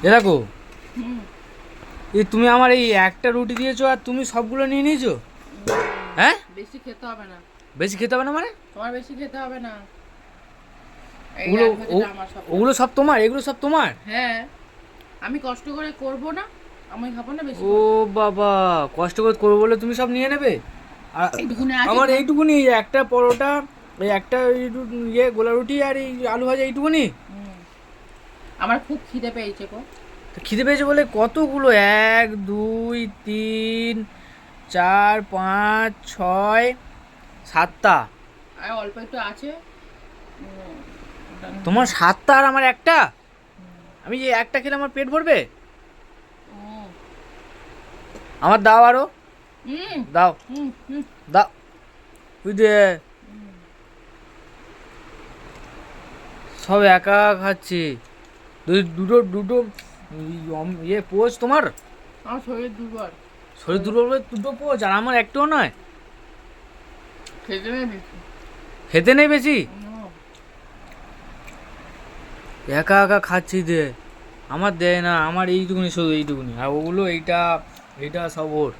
এ দেখো, হুম। এই তুমি আমার এই একটা রুটি দিয়েছো আর তুমি সবগুলো নিয়ে নিয়েছো। হ্যাঁ, বেশি খেতে হবে না, বেশি খেতে হবে না মানে? তোমার বেশি খেতে হবে না। এই ওগুলো আলু ভাজাটা আমার সবটা। ওগুলো সব তোমার, এগুলো সব তোমার? হ্যাঁ, আমি কষ্ট করে করব না, আমি খাবো না বেশি ও করে। বাবা, কষ্ট করে করবো বলে তুমি সব নিয়ে নেবে? আর এইটুকুনি আছে আমার তো। এইটুকুনি, এই একটা পরোটা, এই একটা ইয়ে গোলা রুটি আর এই আলু ভাজা, এইটুকুনি? হুম। আমার খুব খিদে পেয়েছে গো। তো খিদে পেয়েছে বলে কতগুলো? এক, দুই, তিন, চার, পাঁচ, ছয়, সাতটা। আর অল্প একটু আছে। উম, ওটা তোমার সাতটা আর আমার একটা? আমি যে একটা খেলে আমার পেট ভরবে? হুম। আমার দাও আরো, হুম। দাও, হুম। হুম। দাও, বুঝলে? সব একা খাচ্ছি। দুটো দুটো ইয়ে পোজ তোমার? আমার শরীর দুর্বল। শরীর দুর্বল বলে দুটো পোজ, আর আমার একটাও নয়? খেতে নেই বেশি। খেতে নেই বেশি? হুম। একা একা খাচ্ছি দে, আমার দেয় না। আমার এইটুকুনি, শুধু এইটুকুনি, আর ওগুলো এইটা এইটা সব ওর।